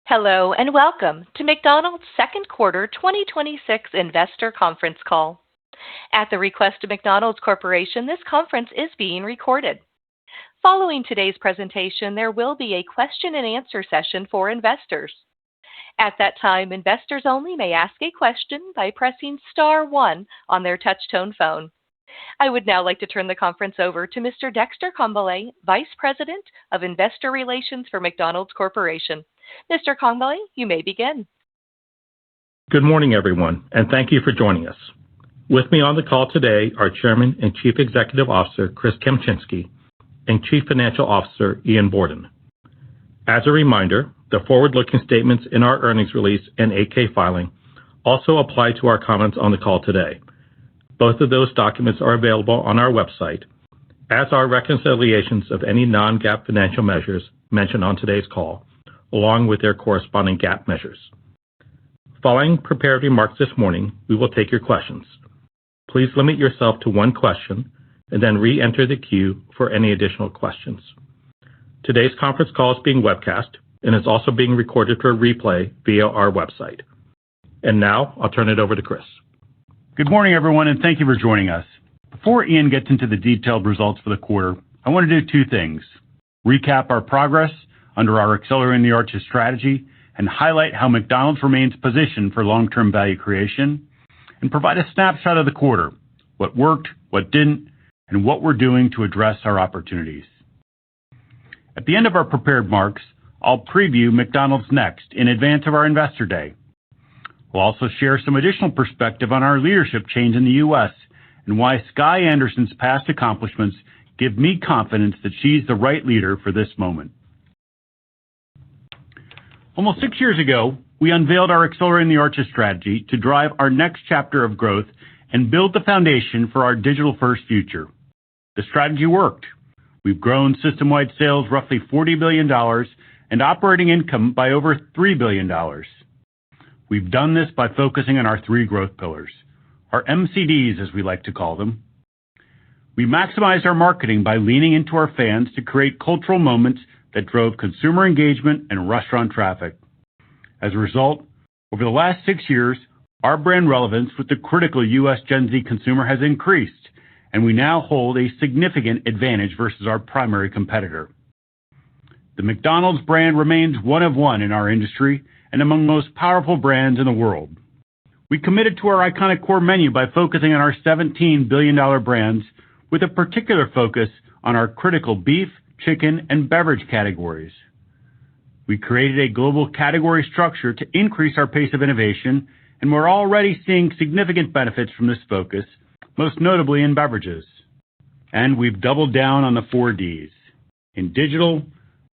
Hello and welcome to McDonald's second quarter 2026 investor conference call. At the request of McDonald's Corporation, this conference is being recorded. Following today's presentation, there will be a question and answer session for investors. At that time, investors only may ask a question by pressing star one on their touch-tone phone. I would now like to turn the conference over to Mr. Dexter Congbalay, Vice President of Investor Relations for McDonald's Corporation. Mr. Congbalay, you may begin. Good morning, everyone, and thank you for joining us. With me on the call today are Chairman and Chief Executive Officer Chris Kempczinski and Chief Financial Officer Ian Borden. As a reminder, the forward-looking statements in our earnings release and 8-K filing also apply to our comments on the call today. Both of those documents are available on our website, as are reconciliations of any non-GAAP financial measures mentioned on today's call, along with their corresponding GAAP measures. Following prepared remarks this morning, we will take your questions. Please limit yourself to one question and then re-enter the queue for any additional questions. Today's conference call is being webcast and is also being recorded for replay via our website. And now, I'll turn it over to Chris. Good morning, everyone, and thank you for joining us. Before Ian gets into the detailed results for the quarter, I want to do two things: recap our progress under our Accelerating the Arches strategy and highlight how McDonald's remains positioned for long-term value creation, and provide a snapshot of the quarter, what worked, what didn't, and what we're doing to address our opportunities. At the end of our prepared remarks, I'll preview McDonald's Next in advance of our Investor Day. We'll also share some additional perspective on our leadership change in the U.S. and why Skye Anderson's past accomplishments give me confidence that she's the right leader for this moment. Almost 6 years ago, we unveiled our Accelerating the Arches strategy to drive our next chapter of growth and build the foundation for our digital-first future. The strategy worked. We've grown system-wide sales roughly $40 billion and operating income by over $3 billion. We've done this by focusing on our three growth pillars, our MCDs as we like to call them. We maximized our marketing by leaning into our fans to create cultural moments that drove consumer engagement and restaurant traffic. As a result, over the last 6 years, our brand relevance with the critical U.S. Gen Z consumer has increased, and we now hold a significant advantage versus our primary competitor. The McDonald's brand remains one of one in our industry and among the most powerful brands in the world. We committed to our iconic core menu by focusing on our $17 billion brands with a particular focus on our critical beef, chicken, and beverage categories. We created a global category structure to increase our pace of innovation, and we're already seeing significant benefits from this focus, most notably in beverages. And we've doubled down on the 4 Ds. In digital,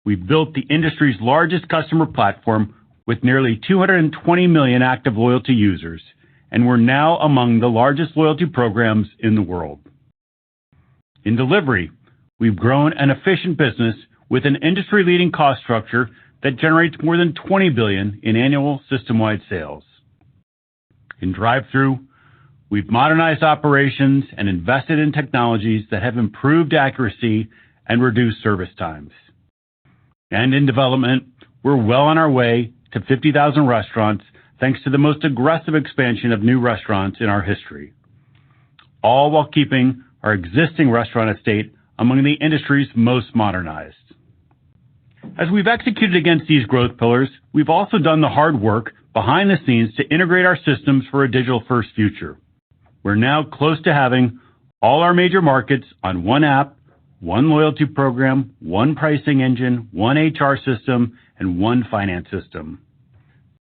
we've built the industry's largest customer platform with nearly 220 million active loyalty users, and we're now among the largest loyalty programs in the world. In delivery, we've grown an efficient business with an industry-leading cost structure that generates more than $20 billion in annual system-wide sales. In drive-thru, we've modernized operations and invested in technologies that have improved accuracy and reduced service times. And in development, we're well on our way to 50,000 restaurants thanks to the most aggressive expansion of new restaurants in our history, all while keeping our existing restaurant estate among the industry's most modernized. As we've executed against these growth pillars, we've also done the hard work behind the scenes to integrate our systems for a digital-first future. We're now close to having all our major markets on one app, one loyalty program, one pricing engine, one HR system, and one finance system.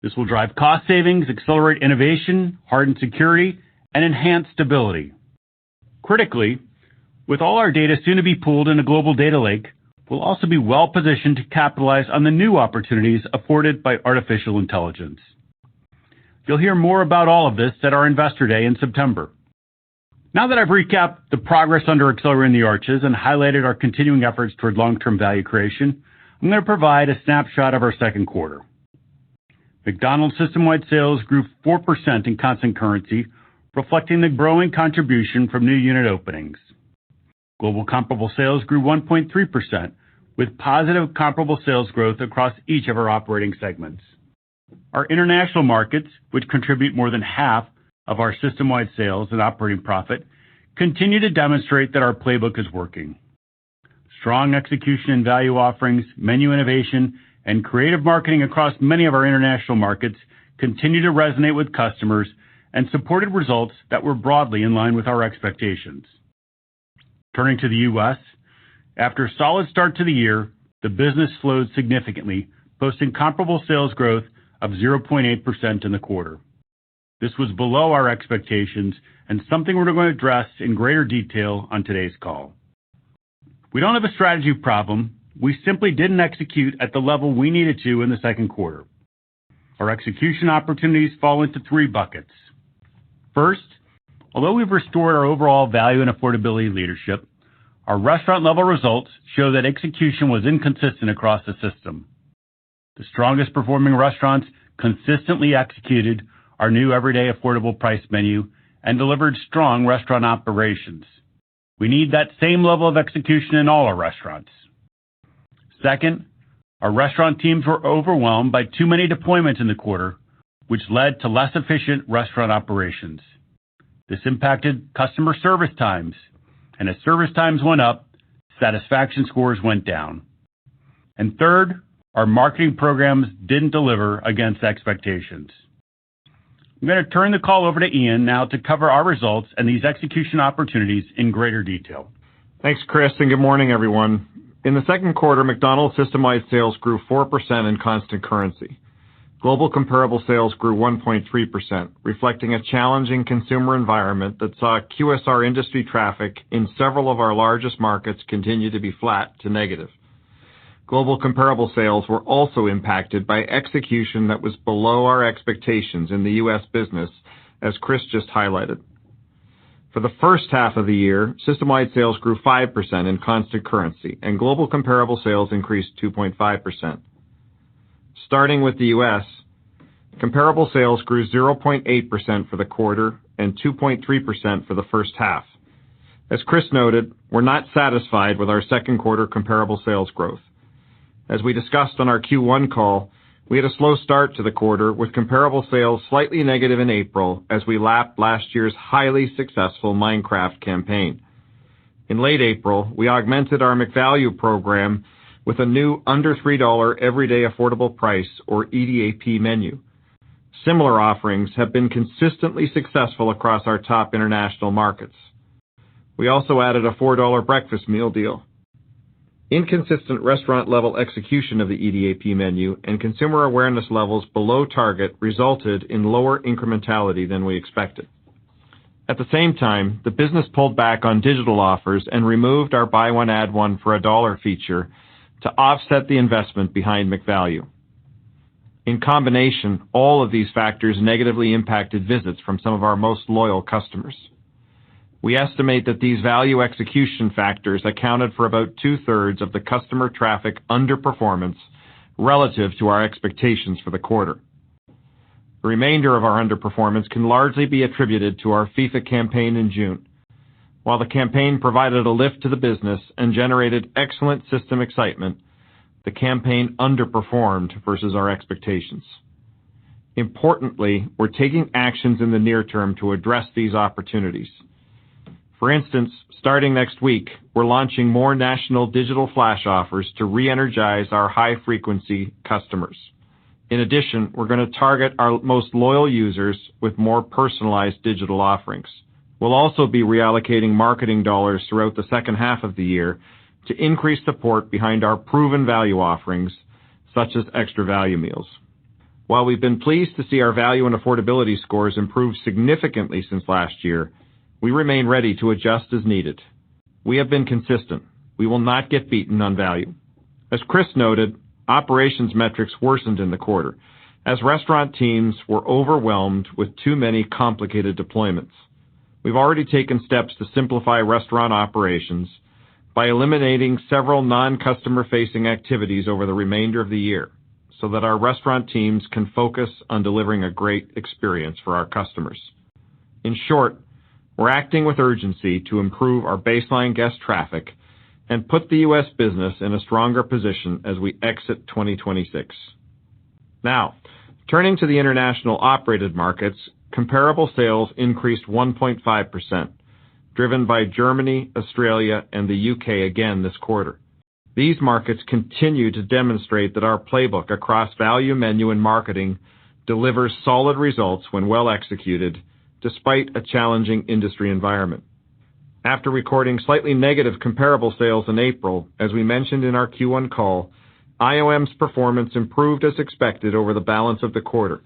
This will drive cost savings, accelerate innovation, harden security, and enhance stability. Critically, with all our data soon to be pooled in a global data lake, we'll also be well positioned to capitalize on the new opportunities afforded by artificial intelligence. You'll hear more about all of this at our Investor Day in September. Now that I've recapped the progress under Accelerating the Arches and highlighted our continuing efforts toward long-term value creation, I'm going to provide a snapshot of our second quarter. McDonald's system-wide sales grew 4% in constant currency, reflecting the growing contribution from new unit openings. Global comparable sales grew 1.3%, with positive comparable sales growth across each of our operating segments. Our international markets, which contribute more than half of our system-wide sales and operating profit, continue to demonstrate that our playbook is working. Strong execution in value offerings, menu innovation, and creative marketing across many of our international markets continue to resonate with customers and supported results that were broadly in line with our expectations. Turning to the U.S., after a solid start to the year, the business slowed significantly, posting comparable sales growth of 0.8% in the quarter. This was below our expectations and something we're going to address in greater detail on today's call. We don't have a strategy problem. We simply didn't execute at the level we needed to in the second quarter. Our execution opportunities fall into three buckets. First, although we've restored our overall value and affordability leadership, our restaurant-level results show that execution was inconsistent across the system. The strongest performing restaurants consistently executed our new everyday affordable price menu and delivered strong restaurant operations. We need that same level of execution in all our restaurants. Second, our restaurant teams were overwhelmed by too many deployments in the quarter, which led to less efficient restaurant operations. This impacted customer service times, and as service times went up, satisfaction scores went down. And third, our marketing programs didn't deliver against expectations. I'm going to turn the call over to Ian now to cover our results and these execution opportunities in greater detail. Thanks, Chris, and good morning, everyone. In the second quarter, McDonald's system-wide sales grew 4% in constant currency. Global comparable sales grew 1.3%, reflecting a challenging consumer environment that saw QSR industry traffic in several of our largest markets continue to be flat to negative. Global comparable sales were also impacted by execution that was below our expectations in the U.S. business, as Chris just highlighted. For the first half of the year, system-wide sales grew 5% in constant currency, and global comparable sales increased 2.5%. Starting with the U.S., comparable sales grew 0.8% for the quarter and 2.3% for the first half. As Chris noted, we're not satisfied with our second quarter comparable sales growth. As we discussed on our Q1 call, we had a slow start to the quarter with comparable sales slightly negative in April as we lapped last year's highly successful Minecraft campaign. In late April, we augmented our McValue program with a new under $3 everyday affordable price or EDAP menu. Similar offerings have been consistently successful across our top international markets. We also added a $4 breakfast meal deal. Inconsistent restaurant-level execution of the EDAP menu and consumer awareness levels below target resulted in lower incrementality than we expected. At the same time, the business pulled back on digital offers and removed our buy one, add one for $1 feature to offset the investment behind McValue. In combination, all of these factors negatively impacted visits from some of our most loyal customers. We estimate that these value execution factors accounted for about 2/3 of the customer traffic underperformance relative to our expectations for the quarter. The remainder of our underperformance can largely be attributed to our FIFA campaign in June. While the campaign provided a lift to the business and generated excellent system excitement, the campaign underperformed versus our expectations. Importantly, we're taking actions in the near term to address these opportunities. For instance, starting next week, we're launching more national digital flash offers to re-energize our high-frequency customers. In addition, we're going to target our most loyal users with more personalized digital offerings. We'll also be reallocating marketing dollars throughout the second half of the year to increase support behind our proven value offerings, such as extra value meals. While we've been pleased to see our value and affordability scores improve significantly since last year, we remain ready to adjust as needed. We have been consistent. We will not get beaten on value. As Chris noted, operations metrics worsened in the quarter as restaurant teams were overwhelmed with too many complicated deployments. We've already taken steps to simplify restaurant operations by eliminating several non-customer facing activities over the remainder of the year so that our restaurant teams can focus on delivering a great experience for our customers. In short, we're acting with urgency to improve our baseline guest traffic and put the U.S. business in a stronger position as we exit 2026. Now, turning to the international operated markets, comparable sales increased 1.5%, driven by Germany, Australia, and the U.K. again this quarter. These markets continue to demonstrate that our playbook across value, menu, and marketing delivers solid results when well executed, despite a challenging industry environment. After recording slightly negative comparable sales in April, as we mentioned in our Q1 call, IOM's performance improved as expected over the balance of the quarter,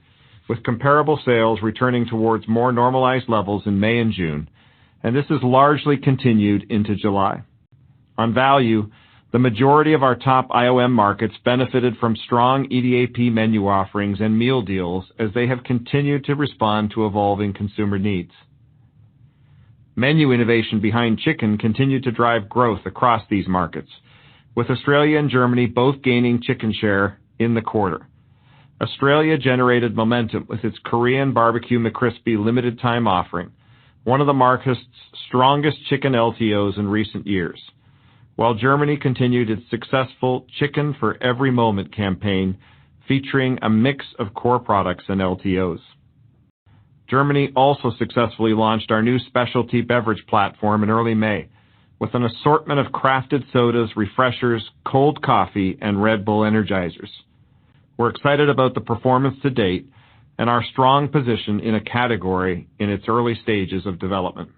with comparable sales returning towards more normalized levels in May and June, and this has largely continued into July. On value, the majority of our top IOM markets benefited from strong EDAP menu offerings and meal deals as they have continued to respond to evolving consumer needs. Menu innovation behind chicken continued to drive growth across these markets, with Australia and Germany both gaining chicken share in the quarter. Australia generated momentum with its Korean barbecue McCrispy limited time offering, one of the market's strongest chicken LTOs in recent years, while Germany continued its successful Chicken for Every Moment campaign featuring a mix of core products and LTOs. Germany also successfully launched our new specialty beverage platform in early May, with an assortment of crafted sodas, refreshers, cold coffee, and Red Bull Energizers. We're excited about the performance to date and our strong position in a category in its early stages of development.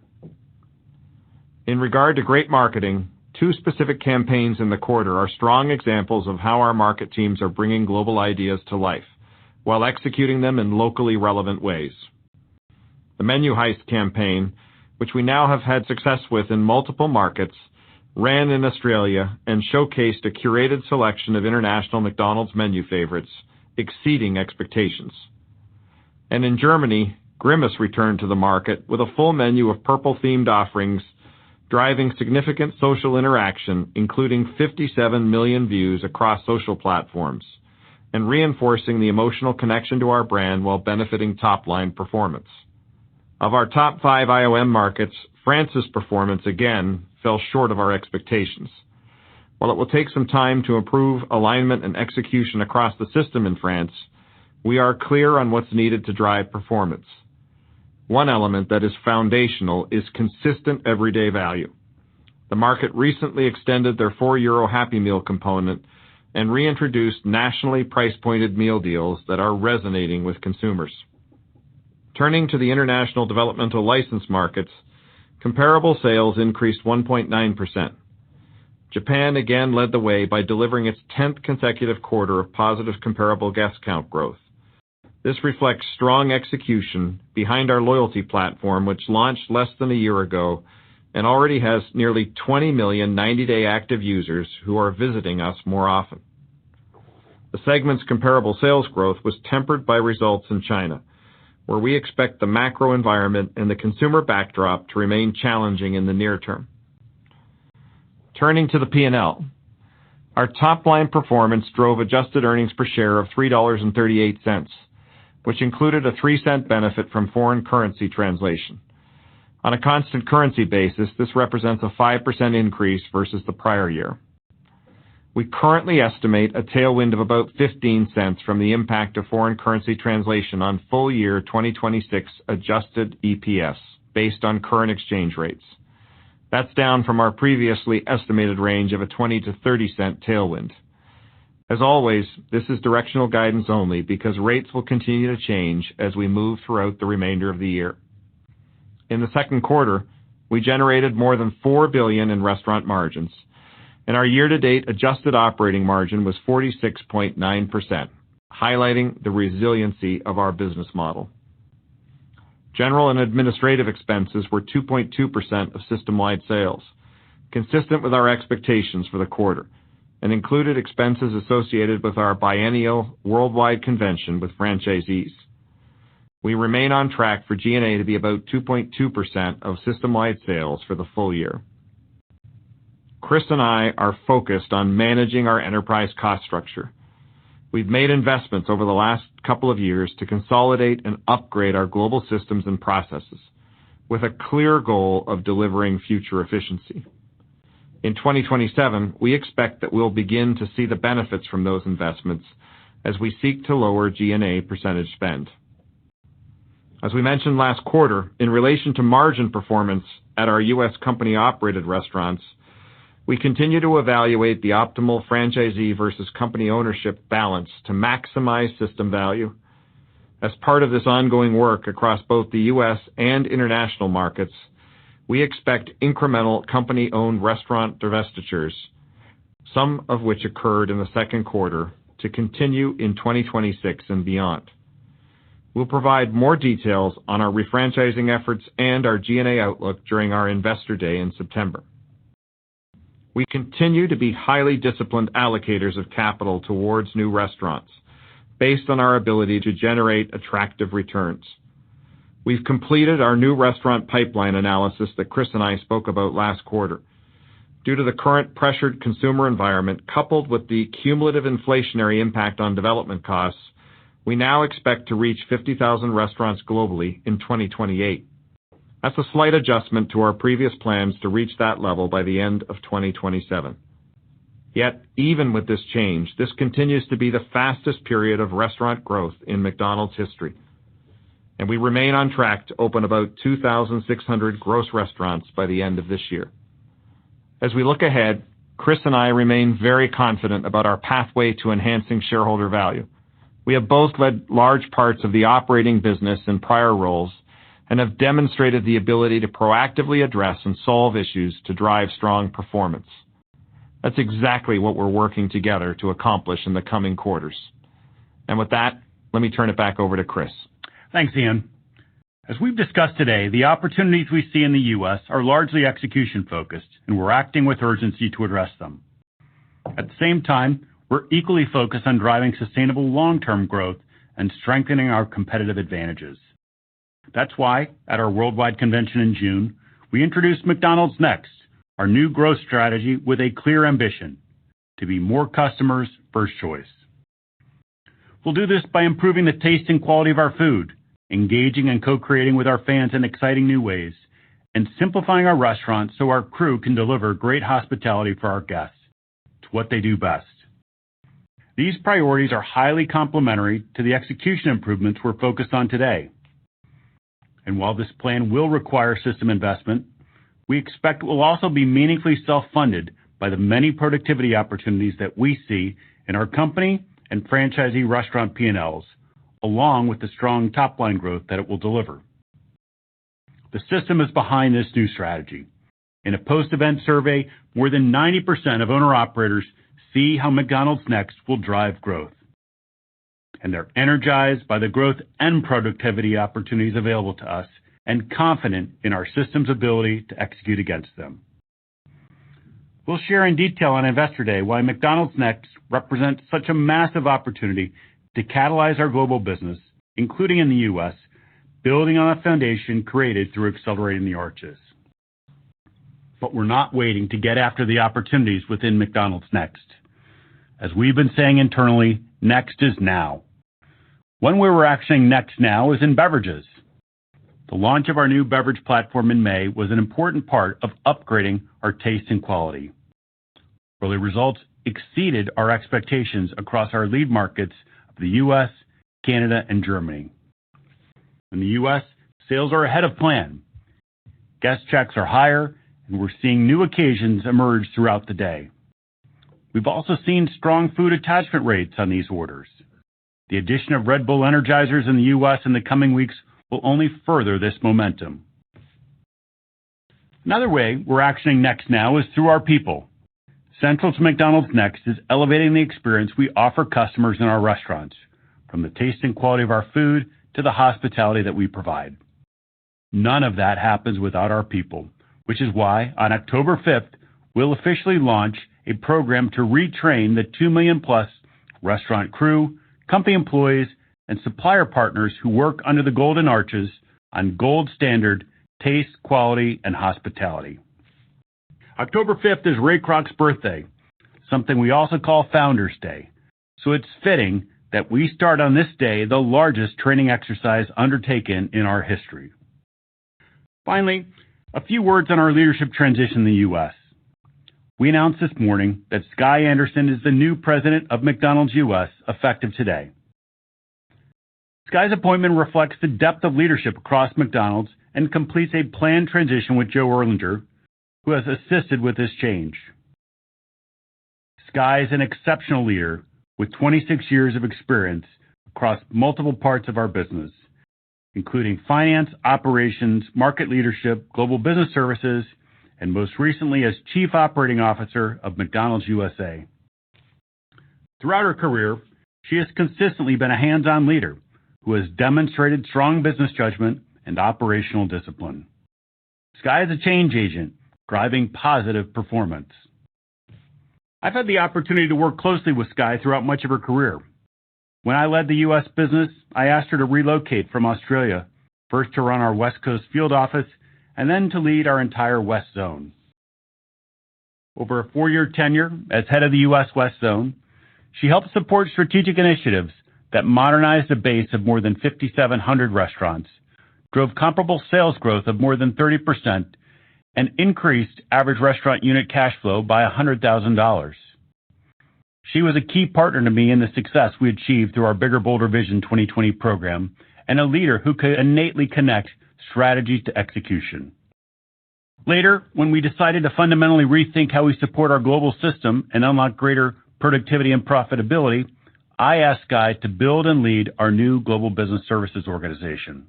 In regard to great marketing, two specific campaigns in the quarter are strong examples of how our market teams are bringing global ideas to life while executing them in locally relevant ways. The Menu Heist campaign, which we now have had success with in multiple markets, ran in Australia and showcased a curated selection of international McDonald's menu favorites, exceeding expectations. And in Germany, Grimace returned to the market with a full menu of purple-themed offerings, driving significant social interaction, including 57 million views across social platforms, and reinforcing the emotional connection to our brand while benefiting top-line performance. Of our top 5 IOM markets, France's performance again fell short of our expectations. While it will take some time to improve alignment and execution across the system in France, we are clear on what's needed to drive performance. One element that is foundational is consistent everyday value. The market recently extended their €4 Happy Meal component and reintroduced nationally price-pointed meal deals that are resonating with consumers. Turning to the international developmental license markets, comparable sales increased 1.9%. Japan again led the way by delivering its 10th consecutive quarter of positive comparable guest count growth. This reflects strong execution behind our loyalty platform, which launched less than a year ago and already has nearly 20 million 90-day active users who are visiting us more often. The segment's comparable sales growth was tempered by results in China, where we expect the macro environment and the consumer backdrop to remain challenging in the near term. Turning to the P&L, our top-line performance drove adjusted earnings per share of $3.38, which included a 3-cent benefit from foreign currency translation. On a constant currency basis, this represents a 5% increase versus the prior year. We currently estimate a tailwind of about 15 cents from the impact of foreign currency translation on full year 2026 adjusted EPS based on current exchange rates. That's down from our previously estimated range of a 20 to 30 cent tailwind. As always, this is directional guidance only because rates will continue to change as we move throughout the remainder of the year. In the second quarter, we generated more than $4 billion in restaurant margins, and our year-to-date adjusted operating margin was 46.9%, highlighting the resiliency of our business model. General and administrative expenses were 2.2% of system-wide sales, consistent with our expectations for the quarter, and included expenses associated with our biennial worldwide convention with franchisees. We remain on track for G&A to be about 2.2% of system-wide sales for the full year. Chris and I are focused on managing our enterprise cost structure. We've made investments over the last couple of years to consolidate and upgrade our global systems and processes, with a clear goal of delivering future efficiency. In 2027, we expect that we'll begin to see the benefits from those investments as we seek to lower G&A percentage spend. As we mentioned last quarter, in relation to margin performance at our U.S. company-operated restaurants, we continue to evaluate the optimal franchisee versus company ownership balance to maximize system value. As part of this ongoing work across both the U.S. and international markets, we expect incremental company-owned restaurant divestitures, some of which occurred in the second quarter, to continue in 2026 and beyond. We'll provide more details on our refranchising efforts and our G&A outlook during our Investor Day in September. We continue to be highly disciplined allocators of capital towards new restaurants based on our ability to generate attractive returns. We've completed our new restaurant pipeline analysis that Chris and I spoke about last quarter. Due to the current pressured consumer environment, coupled with the cumulative inflationary impact on development costs, we now expect to reach 50,000 restaurants globally in 2028. That's a slight adjustment to our previous plans to reach that level by the end of 2027. Yet, even with this change, this continues to be the fastest period of restaurant growth in McDonald's history, and we remain on track to open about 2,600 gross restaurants by the end of this year. As we look ahead, Chris and I remain very confident about our pathway to enhancing shareholder value. We have both led large parts of the operating business in prior roles and have demonstrated the ability to proactively address and solve issues to drive strong performance. That's exactly what we're working together to accomplish in the coming quarters. And with that, let me turn it back over to Chris. Thanks, Ian. As we've discussed today, the opportunities we see in the U.S. are largely execution-focused, and we're acting with urgency to address them. At the same time, we're equally focused on driving sustainable long-term growth and strengthening our competitive advantages. That's why, at our worldwide convention in June, we introduced McDonald's Next, our new growth strategy with a clear ambition to be more customers' first choice. We'll do this by improving the taste and quality of our food, engaging and co-creating with our fans in exciting new ways, and simplifying our restaurants so our crew can deliver great hospitality for our guests. It's what they do best. These priorities are highly complementary to the execution improvements we're focused on today. And while this plan will require system investment, we expect it will also be meaningfully self-funded by the many productivity opportunities that we see in our company and franchisee restaurant P&Ls, along with the strong top-line growth that it will deliver. The system is behind this new strategy. In a post-event survey, more than 90% of owner-operators see how McDonald's Next will drive growth. And they're energized by the growth and productivity opportunities available to us and confident in our system's ability to execute against them. We'll share in detail on Investor Day why McDonald's Next represents such a massive opportunity to catalyze our global business, including in the U.S., building on a foundation created through Accelerating the Arches. But we're not waiting to get after the opportunities within McDonald's Next. As we've been saying internally, Next is now. One way we're actioning Next now is in beverages. The launch of our new beverage platform in May was an important part of upgrading our taste and quality. Early results exceeded our expectations across our lead markets of the U.S., Canada, and Germany. In the U.S., sales are ahead of plan. Guest checks are higher, and we're seeing new occasions emerge throughout the day. We've also seen strong food attachment rates on these orders. The addition of Red Bull Energizers in the U.S. in the coming weeks will only further this momentum. Another way we're actioning Next now is through our people. Central to McDonald's Next is elevating the experience we offer customers in our restaurants, from the taste and quality of our food to the hospitality that we provide. None of that happens without our people, which is why on October 5th, we'll officially launch a program to retrain the 2 million plus restaurant crew, company employees, and supplier partners who work under the Golden Arches on gold standard taste, quality, and hospitality. October 5th is Ray Kroc's birthday, something we also call Founders Day. So it's fitting that we start on this day the largest training exercise undertaken in our history. Finally, a few words on our leadership transition in the U.S. we announced this morning that Skye Anderson is the new president of McDonald's U.S. effective today. Skye's appointment reflects the depth of leadership across McDonald's and completes a planned transition with Joe Erlinger, who has assisted with this change. Skye is an exceptional leader with 26 years of experience across multiple parts of our business, including finance, operations, market leadership, global business services, and most recently as Chief Operating Officer of McDonald's USA. Throughout her career, she has consistently been a hands-on leader who has demonstrated strong business judgment and operational discipline. Skye is a change agent, driving positive performance. I've had the opportunity to work closely with Skye throughout much of her career. When I led the U.S. business, I asked her to relocate from Australia, first to run our West Coast field office, and then to lead our entire West Zone. Over a 4-year tenure as head of the U.S. West Zone, she helped support strategic initiatives that modernized a base of more than 5,700 restaurants, drove comparable sales growth of more than 30%, and increased average restaurant unit cash flow by $100,000. She was a key partner to me in the success we achieved through our Bigger Bolder Vision 2020 program, and a leader who could innately connect strategy to execution. Later, when we decided to fundamentally rethink how we support our global system and unlock greater productivity and profitability, I asked Skye to build and lead our new Global Business Services organization.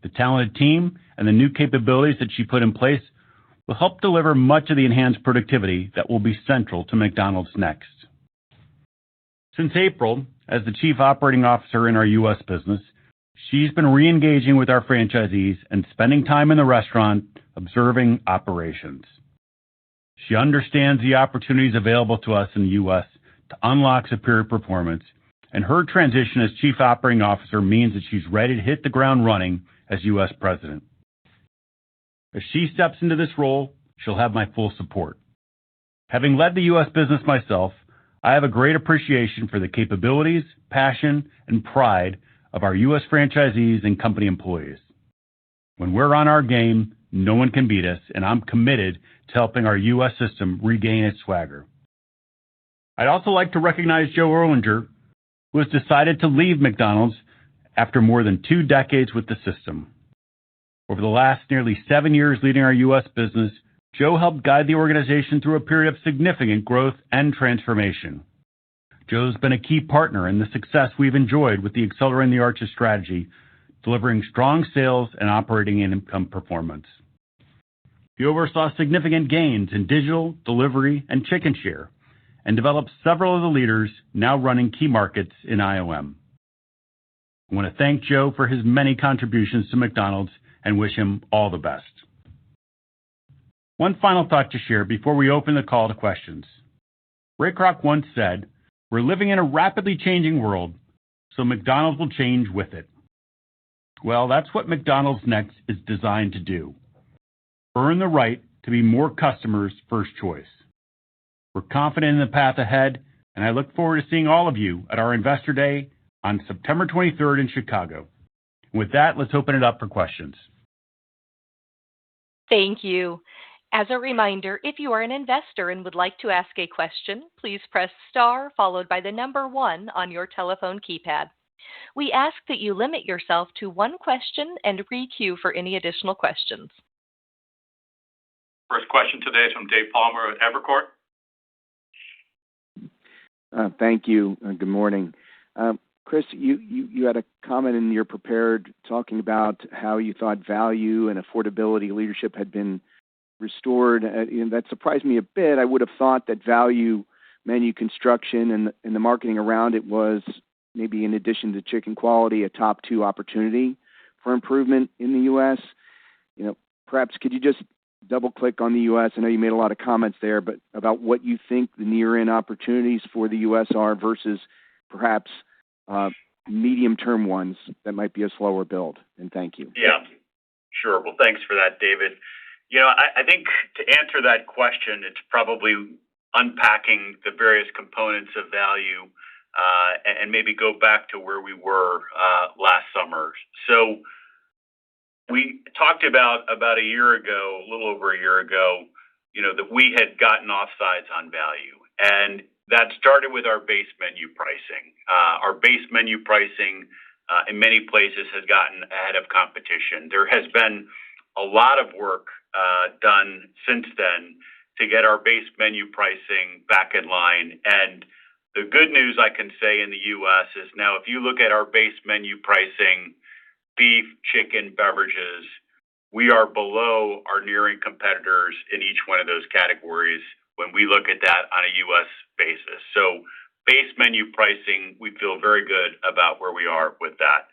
The talented team and the new capabilities that she put in place will help deliver much of the enhanced productivity that will be central to McDonald's next. Since April, as the Chief Operating Officer in our U.S. business, she's been re-engaging with our franchisees and spending time in the restaurant observing operations. She understands the opportunities available to us in the U.S. to unlock superior performance, and her transition as Chief Operating Officer means that she's ready to hit the ground running as U.S. President. As she steps into this role, she'll have my full support. Having led the U.S. business myself, I have a great appreciation for the capabilities, passion, and pride of our U.S. franchisees and company employees. When we're on our game, no one can beat us, and I'm committed to helping our U.S. system regain its swagger. I'd also like to recognize Joe Erlinger, who has decided to leave McDonald's after more than 2 decades with the system. Over the last nearly 7 years leading our U.S. business, Joe helped guide the organization through a period of significant growth and transformation. Joe's been a key partner in the success we've enjoyed with the Accelerating the Arches strategy, delivering strong sales and operating income performance. He oversaw significant gains in digital, delivery, and chicken share, and developed several of the leaders now running key markets in IOM. I want to thank Joe for his many contributions to McDonald's and wish him all the best. One final thought to share before we open the call to questions. Ray Kroc once said, "We're living in a rapidly changing world, so McDonald's will change with it." Well, that's what McDonald's Next is designed to do. Earn the right to be more customers' first choice. We're confident in the path ahead, and I look forward to seeing all of you at our Investor Day on September 23rd in Chicago. With that, let's open it up for questions. Thank you. As a reminder, if you are an investor and would like to ask a question, please press star followed by the number 1 on your telephone keypad. We ask that you limit yourself to 1 question and re-queue for any additional questions. First question today is from Dave Palmer at Evercore. Thank you. Good morning. Chris, you had a comment in your prepared talking about how you thought value and affordability leadership had been restored. And that surprised me a bit. I would have thought that value menu construction and the marketing around it was maybe, in addition to chicken quality, a top 2 opportunity for improvement in the U.S. Perhaps could you just double click on the U.S.? I know you made a lot of comments there, but about what you think the near-in opportunities for the U.S. are versus perhaps medium-term ones that might be a slower build. And thank you. Yeah, sure. Well, thanks for that, David. I think to answer that question, it's probably unpacking the various components of value and maybe go back to where we were last summer. So we talked about a year ago, a little over a year ago, that we had gotten offsides on value. And that started with our base menu pricing. Our base menu pricing in many places has gotten ahead of competition. There has been a lot of work done since then to get our base menu pricing back in line. And the good news I can say in the U.S. is now if you look at our base menu pricing, beef, chicken, beverages, we are below our nearing competitors in each one of those categories when we look at that on a U.S. basis. So base menu pricing, we feel very good about where we are with that.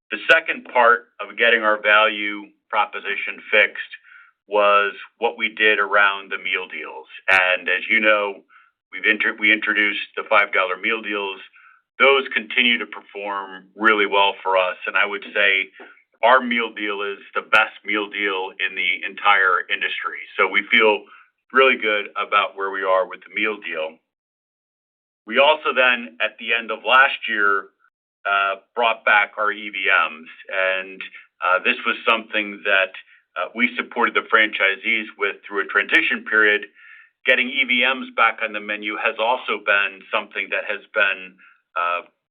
The second part of getting our value proposition fixed was what we did around the meal deals. And as you know, we introduced the $5 meal deals. Those continue to perform really well for us. And I would say our meal deal is the best meal deal in the entire industry. So we feel really good about where we are with the meal deal. We also then, at the end of last year, brought back our EVMs. And this was something that we supported the franchisees with through a transition period. Getting EVMs back on the menu has also been something that has been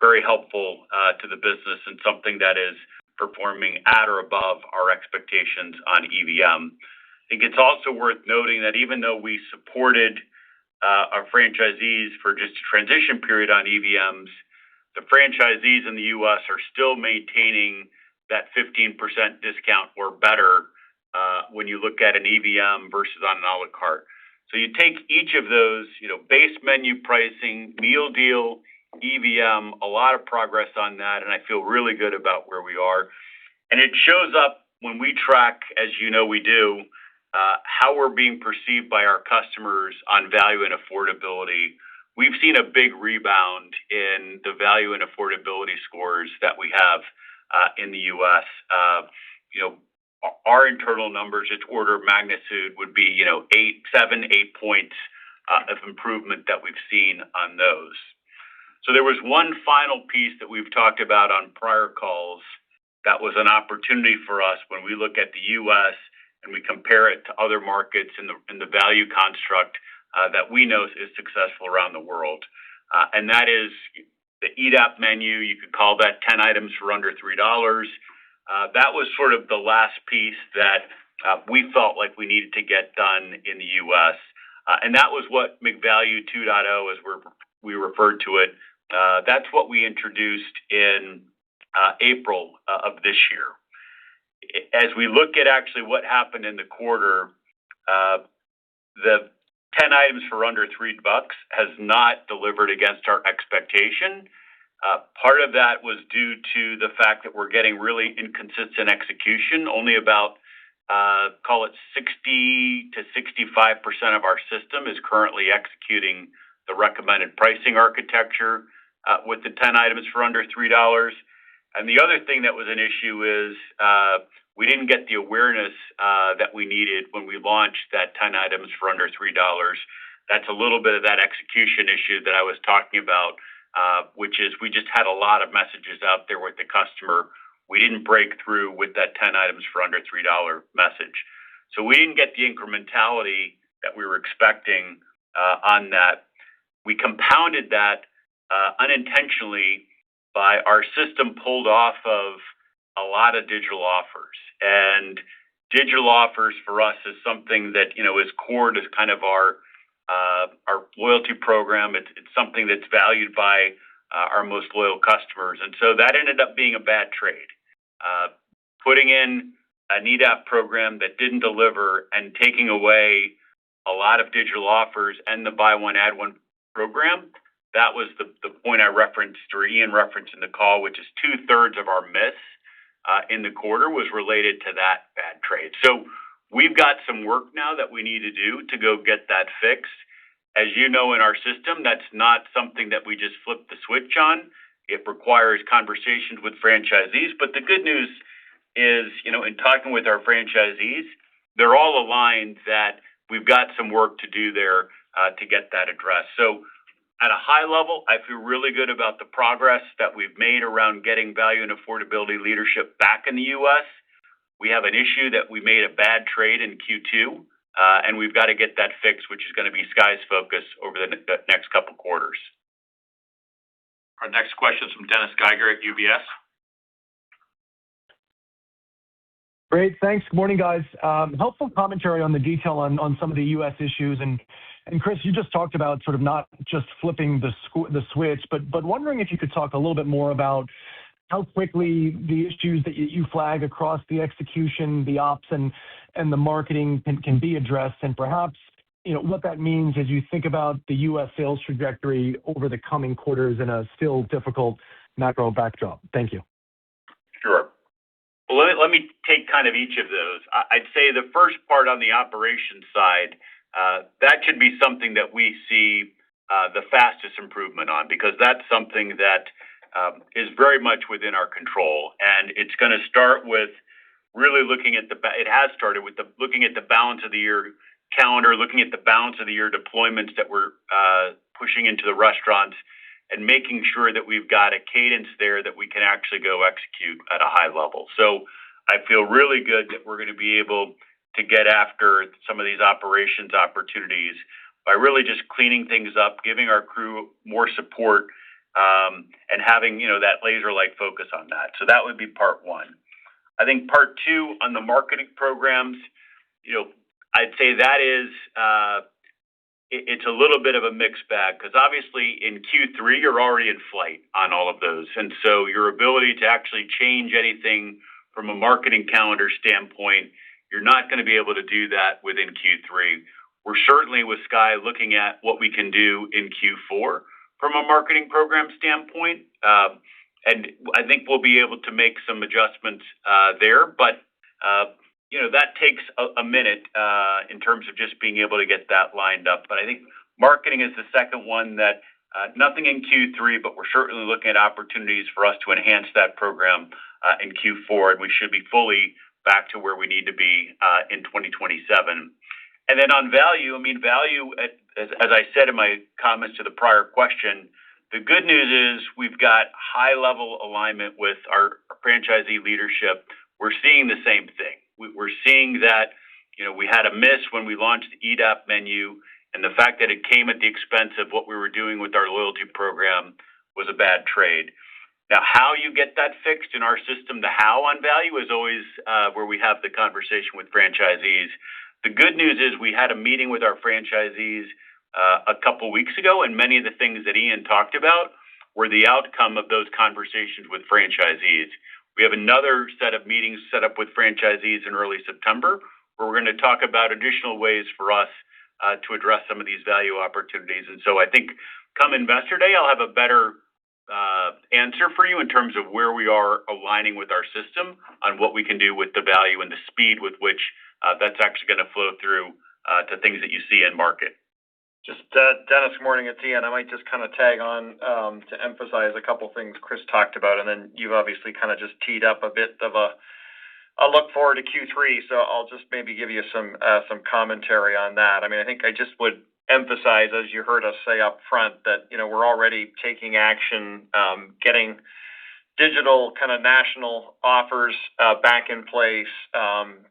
very helpful to the business and something that is performing at or above our expectations on EVM. I think it's also worth noting that even though we supported our franchisees for just a transition period on EVMs, the franchisees in the U.S. are still maintaining that 15% discount or better when you look at an EVM versus on an a la carte. So you take each of those, base menu pricing, meal deal, EVM, a lot of progress on that, and I feel really good about where we are. And it shows up when we track, as you know we do, how we're being perceived by our customers on value and affordability. We've seen a big rebound in the value and affordability scores that we have in the U.S. Our internal numbers, its order of magnitude would be, 7, 8 points of improvement that we've seen on those. So there was one final piece that we've talked about on prior calls that was an opportunity for us when we look at the U.S. and we compare it to other markets in the value construct that we know is successful around the world. And that is the EAT menu. You could call that 10 items for under $3. That was sort of the last piece that we felt like we needed to get done in the U.S. And that was what McValue 2.0, as we referred to it. That's what we introduced in April of this year. As we look at actually what happened in the quarter, the 10 items for under $3 has not delivered against our expectation. Part of that was due to the fact that we're getting really inconsistent execution. Only about, call it 60 to 65% of our system is currently executing the recommended pricing architecture with the 10 items for under $3. And the other thing that was an issue is we didn't get the awareness that we needed when we launched that 10 items for under $3. That's a little bit of that execution issue that I was talking about, which is we just had a lot of messages out there with the customer. We didn't break through with that 10 items for under $3 message. So we didn't get the incrementality that we were expecting on that. We compounded that unintentionally by our system pulled off of a lot of digital offers. And digital offers for us is something that, is core to kind of our loyalty program. It's something that's valued by our most loyal customers. And so that ended up being a bad trade. Putting in an EDAP program that didn't deliver and taking away a lot of digital offers and the buy one, add one program, that was the point I referenced, or Ian referenced in the call, which is 2/3 of our miss in the quarter was related to that bad trade. So we've got some work now that we need to do to go get that fixed. As you know, in our system, that's not something that we just flip the switch on. It requires conversations with franchisees. But the good news is, in talking with our franchisees, they're all aligned that we've got some work to do there to get that addressed. So at a high level, I feel really good about the progress that we've made around getting value and affordability leadership back in the U.S. We have an issue that we made a bad trade in Q2 and we've got to get that fixed, which is going to be Sky's focus over the next couple quarters. Our next question is from Dennis Geiger at UBS. Great. Thanks. Good morning, guys. Helpful commentary on the detail on some of the U.S. issues. And Chris, you just talked about sort of not just flipping the switch, but wondering if you could talk a little bit more about how quickly the issues that you flag across the execution, the ops, and the marketing can be addressed, and perhaps what that means as you think about the U.S. sales trajectory over the coming quarters in a still difficult macro backdrop. Thank you. Sure. Well, let me take kind of each of those. I'd say the first part on the operations side, that should be something that we see the fastest improvement on, because that's something that is very much within our control. And it's going to start with really looking at it has started with looking at the balance of the year calendar, looking at the balance of the year deployments that we're pushing into the restaurants, and making sure that we've got a cadence there that we can actually go execute at a high level. So I feel really good that we're going to be able to get after some of these operations opportunities by really just cleaning things up, giving our crew more support, and having that laser-like focus on that. So that would be part one. I think part two on the marketing programs, I'd say that is it's a little bit of a mixed bag, because obviously in Q3 you're already in flight on all of those, and so your ability to actually change anything from a marketing calendar standpoint, you're not going to be able to do that within Q3. We're certainly with Sky looking at what we can do in Q4 from a marketing program standpoint, and I think we'll be able to make some adjustments there, but that takes a minute in terms of just being able to get that lined up. But I think marketing is the second one that nothing in Q3, but we're certainly looking at opportunities for us to enhance that program in Q4, and we should be fully back to where we need to be in 2027. And then on value, value, as I said in my comments to the prior question, the good news is we've got high-level alignment with our franchisee leadership. We're seeing the same thing. We're seeing that we had a miss when we launched the EDAP menu, and the fact that it came at the expense of what we were doing with our loyalty program was a bad trade. Now, how you get that fixed in our system, the how on value is always where we have the conversation with franchisees. The good news is we had a meeting with our franchisees a couple weeks ago, and many of the things that Ian talked about were the outcome of those conversations with franchisees. We have another set of meetings set up with franchisees in early September, where we're going to talk about additional ways for us to address some of these value opportunities. And so I think come Investor Day, I'll have a better answer for you in terms of where we are aligning with our system on what we can do with the value and the speed with which that's actually going to flow through to things that you see in market. Just Dennis, good morning. It's Ian. I might just kind of tag on to emphasize a couple things Chris talked about, and then you've obviously kind of just teed up a bit of a look forward to Q3. So I'll just maybe give you some commentary on that. I think I just would emphasize, as you heard us say up front, that we're already taking action, getting digital kind of national offers back in place,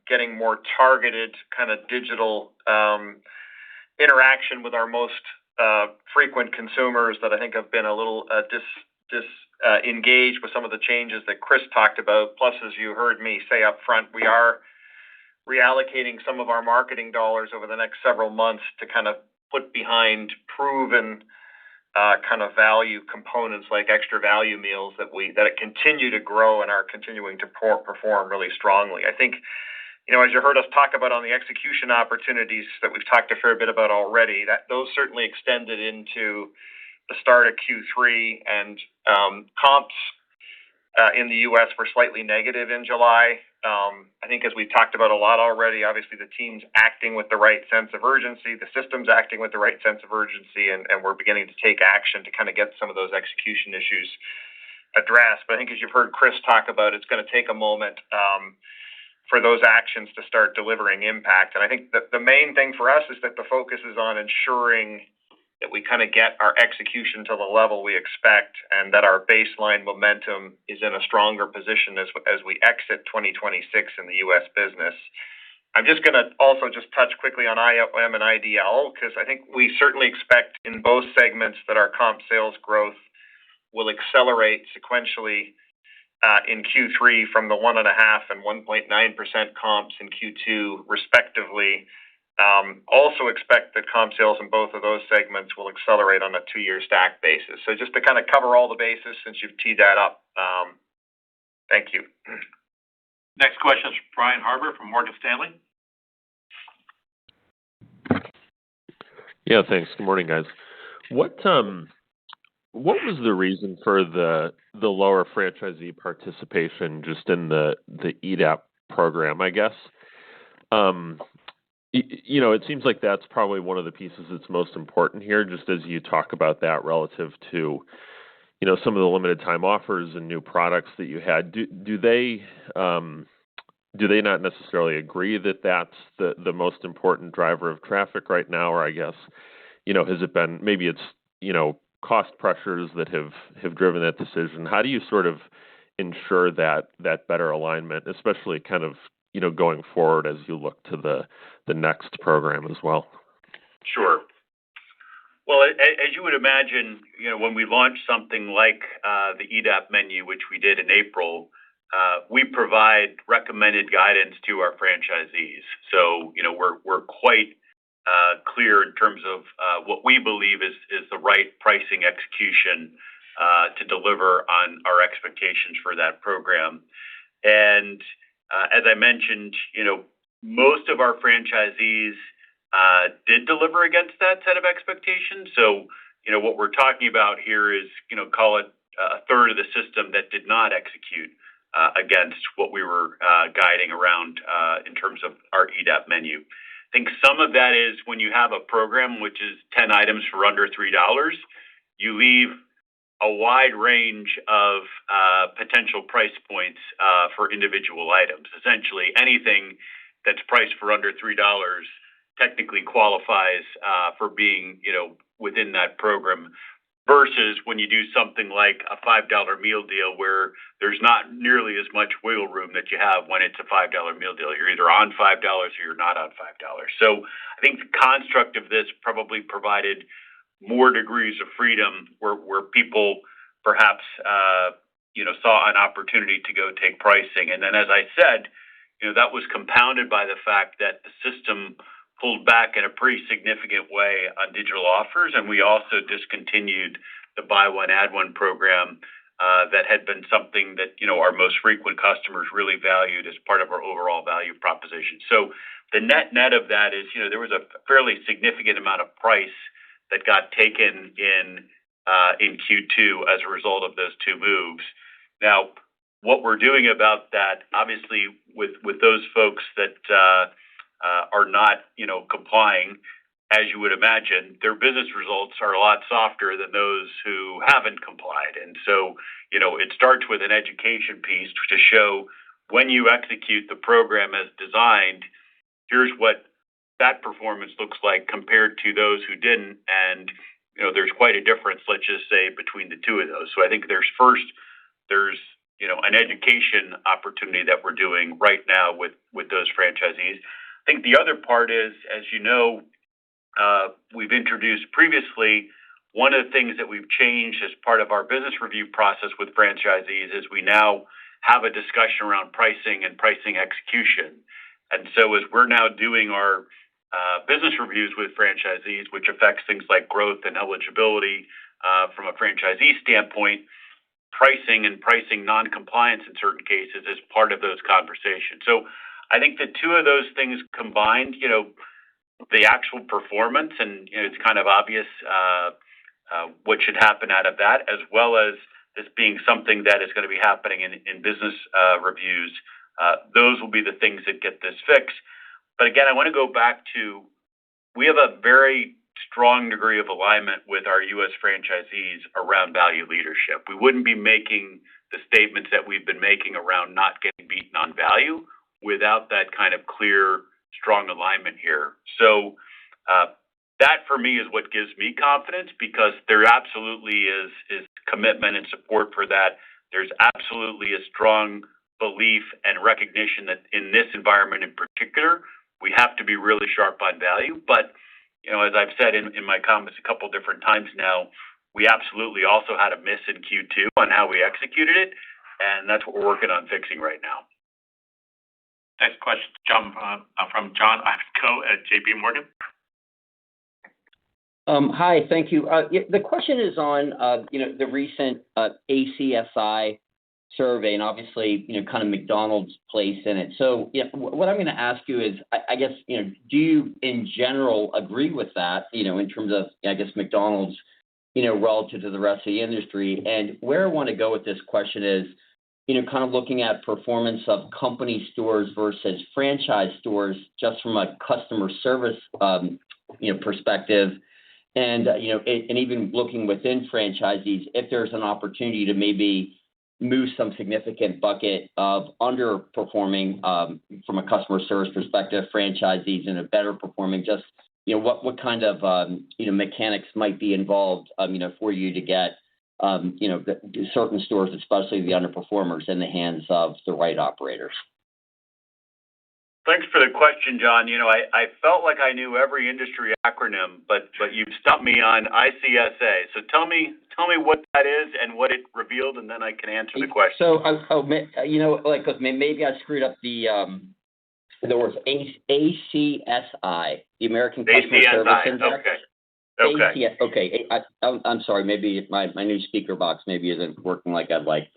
getting more targeted kind of digital interaction with our most frequent consumers that I think have been a little disengaged with some of the changes that Chris talked about. Plus, as you heard me say up front, we are reallocating some of our marketing dollars over the next several months to kind of put behind proven kind of value components like extra value meals that continue to grow and are continuing to perform really strongly. I think as you heard us talk about on the execution opportunities that we've talked a fair bit about already, that those certainly extended into the start of Q3, and comps in the U.S. were slightly negative in July. I think as we've talked about a lot already, obviously the team's acting with the right sense of urgency, the system's acting with the right sense of urgency, and we're beginning to take action to kind of get some of those execution issues addressed. But I think as you've heard Chris talk about, it's going to take a moment for those actions to start delivering impact. And I think that the main thing for us is that the focus is on ensuring that we kind of get our execution to the level we expect, and that our baseline momentum is in a stronger position as we exit 2026 in the U.S. business. I'm just going to also just touch quickly on IOM and IDL, because I think we certainly expect in both segments that our comp sales growth will accelerate sequentially in Q3 from the 1.5% and 1.9% comps in Q2, respectively. Also expect that comp sales in both of those segments will accelerate on a 2-year stack basis. So just to kind of cover all the bases since you've teed that up. Thank you. Next question is Brian Harbour from Morgan Stanley. Yeah, thanks. Good morning, guys. What was the reason for the lower franchisee participation just in the EDAP program, I guess? It seems like that's probably one of the pieces that's most important here, just as you talk about that relative to, some of the limited time offers and new products that you had. Do they not necessarily agree that that's the most important driver of traffic right now? Or I guess, has it been, maybe it's, cost pressures that have driven that decision? How do you sort of ensure that better alignment, especially kind of, going forward as you look to the next program as well? Sure. Well, as you would imagine, when we launch something like the EDAP menu, which we did in April, we provide recommended guidance to our franchisees. So, we're quite clear in terms of what we believe is the right pricing execution to deliver on our expectations for that program. And as I mentioned, most of our franchisees did deliver against that set of expectations. So, what we're talking about here is, call it a third of the system that did not execute against what we were guiding around in terms of our EDAP menu. I think some of that is when you have a program which is 10 items for under $3, you leave a wide range of potential price points for individual items. Essentially, anything that's priced for under $3 technically qualifies for being, within that program, versus when you do something like a $5 meal deal where there's not nearly as much wiggle room that you have when it's a $5 meal deal. You're either on $5 or you're not on $5. So I think the construct of this probably provided more degrees of freedom where people perhaps, saw an opportunity to go take pricing. And then, as I said, that was compounded by the fact that the system pulled back in a pretty significant way on digital offers, and we also discontinued the buy one, add one program that had been something that, our most frequent customers really valued as part of our overall value proposition. So the net of that is, there was a fairly significant amount of price that got taken in Q2 as a result of those two moves. Now, what we're doing about that, obviously, with those folks that are not, complying, as you would imagine, their business results are a lot softer than those who haven't complied. And so, it starts with an education piece to show when you execute the program as designed, here's what that performance looks like compared to those who didn't. And, there's quite a difference, let's just say, between the two of those. So I think there's an education opportunity that we're doing right now with those franchisees. I think the other part is, as you know, we've introduced previously, one of the things that we've changed as part of our business review process with franchisees is we now have a discussion around pricing and pricing execution. And so as we're now doing our business reviews with franchisees, which affects things like growth and eligibility from a franchisee standpoint, pricing and pricing non-compliance in certain cases is part of those conversations. So I think the two of those things combined, the actual performance, and it's kind of obvious what should happen out of that, as well as this being something that is going to be happening in business reviews. Those will be the things that get this fixed. But again, I want to go back to, we have a very strong degree of alignment with our U.S. franchisees around value leadership. We wouldn't be making the statements that we've been making around not getting beaten on value without that kind of clear, strong alignment here. So that for me is what gives me confidence, because there absolutely is commitment and support for that. There's absolutely a strong belief and recognition that in this environment in particular, we have to be really sharp on value. But, as I've said in my comments a couple different times now, we absolutely also had a miss in Q2 on how we executed it, and that's what we're working on fixing right now. Next question, from John Ivankoe at JP Morgan. Hi, thank you. The question is on the recent ACSI survey, and obviously kind of McDonald's place in it. So what I'm going to ask you is, I guess do you in general agree with that? In terms of McDonald's relative to the rest of the industry, and where I want to go with this question is kind of looking at performance of company stores versus franchise stores, just from a customer service perspective. And and even looking within franchisees, if there's an opportunity to maybe move some significant bucket of underperforming from a customer service perspective, franchisees and a better performing, just what kind of mechanics might be involved for you to get certain stores, especially the underperformers, in the hands of the right operators. Thanks for the question, John. I felt like I knew every industry acronym, but you've stumped me on ICSA. So tell me what that is and what it revealed, and then I can answer the question. So, maybe I screwed up the words ACSI, the American Customer Service Index. Okay. Okay. I'm sorry. Maybe my new speaker box maybe isn't working like I'd like.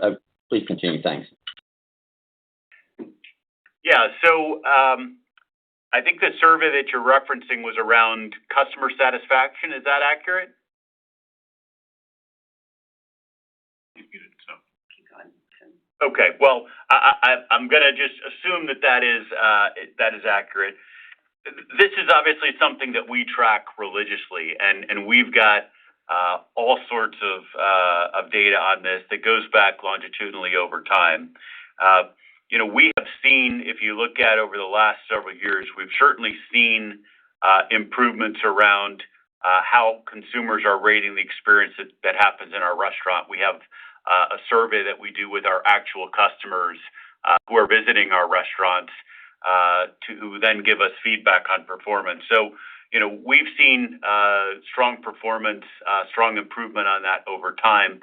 Please continue. Thanks. Yeah, so I think the survey that you're referencing was around customer satisfaction. Is that accurate? Okay, well, I'm going to just assume that is accurate. This is obviously something that we track religiously, and we've got all sorts of data on this that goes back longitudinally over time. We have seen, if you look at over the last several years, we've certainly seen improvements around how consumers are rating the experience that happens in our restaurant. We have a survey that we do with our actual customers who are visiting our restaurants who then give us feedback on performance. So, we've seen strong performance, strong improvement on that over time.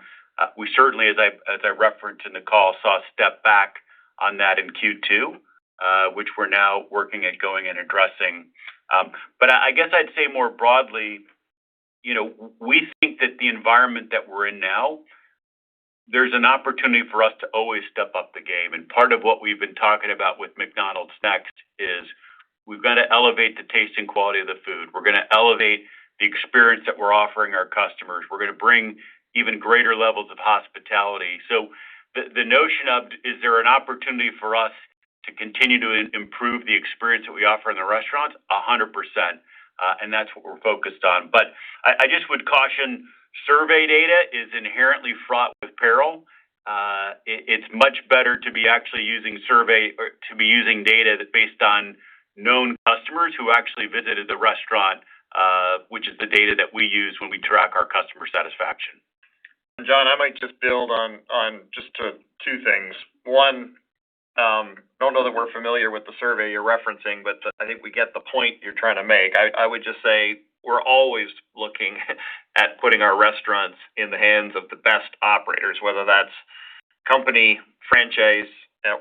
We certainly, as I referenced in the call, saw a step back on that in Q2, which we're now working at going and addressing. But I guess I'd say more broadly, we think that the environment that we're in now, there's an opportunity for us to always step up the game. And part of what we've been talking about with McDonald's Next is we've got to elevate the taste and quality of the food. We're going to elevate the experience that we're offering our customers. We're going to bring even greater levels of hospitality. So the notion of, is there an opportunity for us to continue to improve the experience that we offer in the restaurants? 100%. And that's what we're focused on. But I just would caution, survey data is inherently fraught with peril. It's much better to be actually using survey or to be using data that's based on known customers who actually visited the restaurant, which is the data that we use when we track our customer satisfaction. John, I might just build on just two things. One, don't know that we're familiar with the survey you're referencing, but I think we get the point you're trying to make. I would just say we're always looking at putting our restaurants in the hands of the best operators, whether that's company, franchise,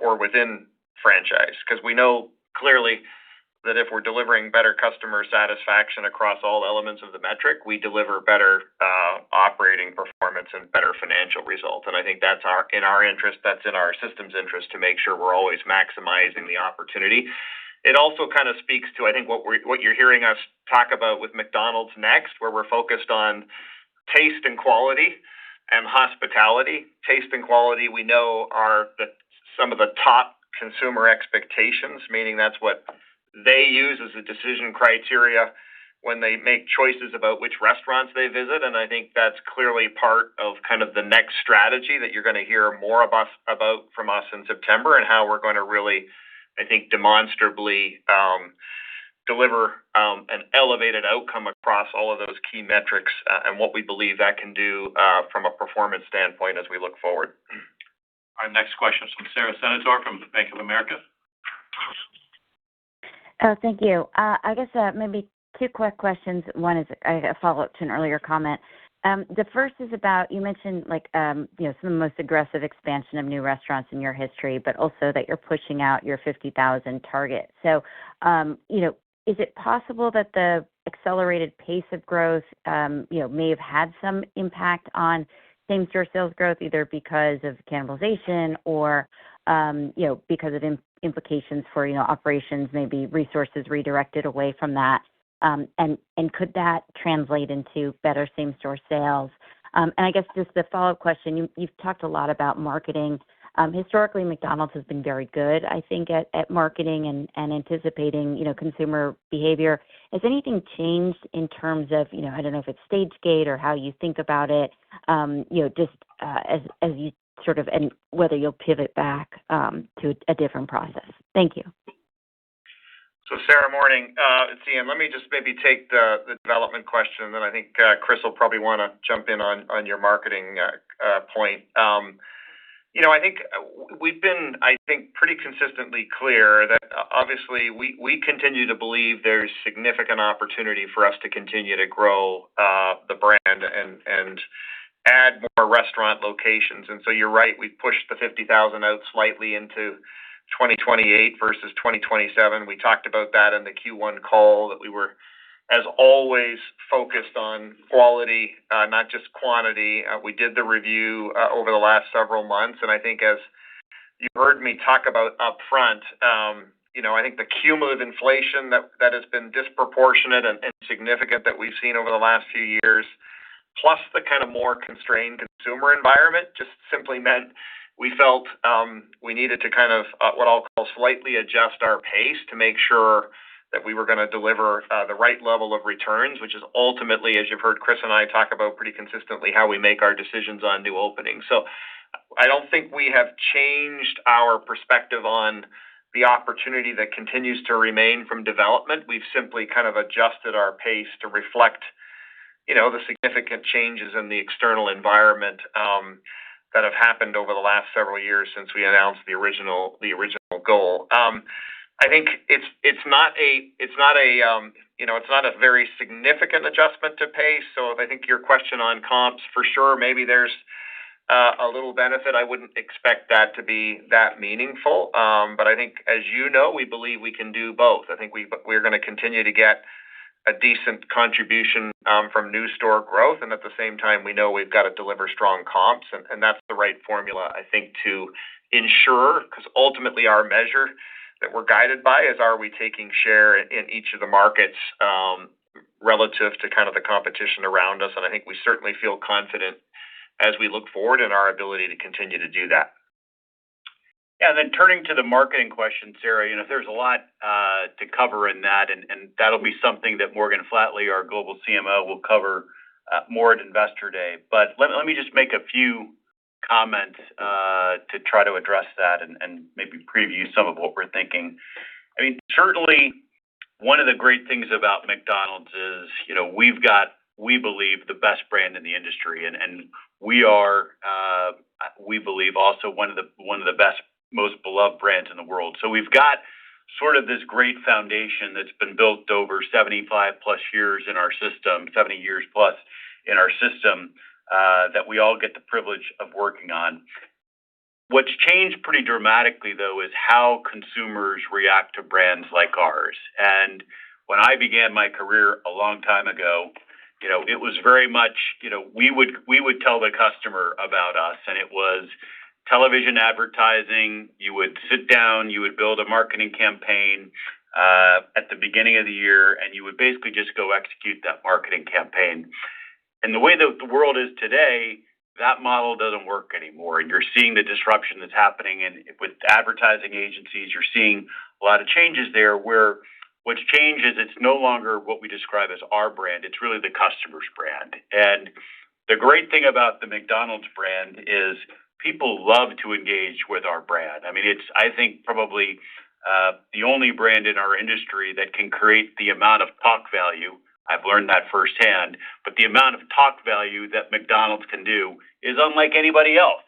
or within franchise, because we know clearly that if we're delivering better customer satisfaction across all elements of the metric, we deliver better operating performance and better financial results. And I think that's in our interest, that's in our system's interest to make sure we're always maximizing the opportunity. It also kind of speaks to, I think, what you're hearing us talk about with McDonald's Next, where we're focused on taste and quality and hospitality. Taste and quality, we know, are some of the top consumer expectations, meaning that's what they use as a decision criteria when they make choices about which restaurants they visit. And I think that's clearly part of kind of the next strategy that you're going to hear more about from us in September, and how we're going to really, I think, demonstrably deliver an elevated outcome across all of those key metrics and what we believe that can do from a performance standpoint as we look forward. Our next question is from Sara Senatore from Bank of America. Oh, thank you. I guess maybe two quick questions. One is a follow-up to an earlier comment. The first is about, you mentioned some of the most aggressive expansion of new restaurants in your history, but also that you're pushing out your 50,000 target. So, is it possible that the accelerated pace of growth, may have had some impact on same-store sales growth, either because of cannibalization or, because of implications for, operations, maybe resources redirected away from that? And could that translate into better same-store sales? And I guess just the follow-up question, you've talked a lot about marketing. Historically, McDonald's has been very good, I think, at marketing and anticipating, consumer behavior. Has anything changed in terms of, I don't know if it's stage gate or how you think about it, just as you sort of, and whether you'll pivot back to a different process? Thank you. So, Sarah, morning. It's Ian. Let me just maybe take the development question, and then I think Chris will probably want to jump in on your marketing point. I think we've been, pretty consistently clear that obviously we continue to believe there's significant opportunity for us to continue to grow the brand and add more restaurant locations. And so you're right, we've pushed the 50,000 out slightly into 2028 versus 2027. We talked about that in the Q1 call, that we were, as always, focused on quality, not just quantity. We did the review over the last several months, and I think as you heard me talk about up front, I think the cumulative inflation that has been disproportionate and significant that we've seen over the last few years, plus the kind of more constrained consumer environment, just simply meant we felt we needed to kind of what I'll call slightly adjust our pace to make sure that we were going to deliver the right level of returns, which is ultimately, as you've heard Chris and I talk about pretty consistently, how we make our decisions on new openings. So I don't think we have changed our perspective on the opportunity that continues to remain from development. We've simply kind of adjusted our pace to reflect, the significant changes in the external environment that have happened over the last several years since we announced the original goal. I think it's not a very significant adjustment to pace. So I think your question on comps, for sure, maybe there's a little benefit. I wouldn't expect that to be that meaningful. But I think, as we believe we can do both. I think we're going to continue to get a decent contribution from new store growth, and at the same time, we know we've got to deliver strong comps, and that's the right formula, I think, to ensure, because ultimately our measure that we're guided by is, are we taking share in each of the markets relative to kind of the competition around us, and I think we certainly feel confident as we look forward in our ability to continue to do that. Yeah, and then turning to the marketing question, Sarah, there's a lot to cover in that, and that'll be something that Morgan Flatley, our global CMO, will cover more at Investor Day. But let me just make a few comments to try to address that and maybe preview some of what we're thinking. I mean, certainly one of the great things about McDonald's is, we've got, we believe, the best brand in the industry, and we are, we believe, also one of the best, most beloved brands in the world. So we've got sort of this great foundation that's been built over 75 plus years in our system, 70 years plus in our system, that we all get the privilege of working on. What's changed pretty dramatically, though, is how consumers react to brands like ours. And when I began my career a long time ago, it was very much, we would tell the customer about us, and it was television advertising. You would sit down, you would build a marketing campaign at the beginning of the year, and you would basically just go execute that marketing campaign. And the way that the world is today, that model doesn't work anymore. And you're seeing the disruption that's happening with advertising agencies. You're seeing a lot of changes there where what's changed is it's no longer what we describe as our brand. It's really the customer's brand. And the great thing about the McDonald's brand is people love to engage with our brand. I mean, it's, I think, probably the only brand in our industry that can create the amount of talk value. I've learned that firsthand, but the amount of talk value that McDonald's can do is unlike anybody else.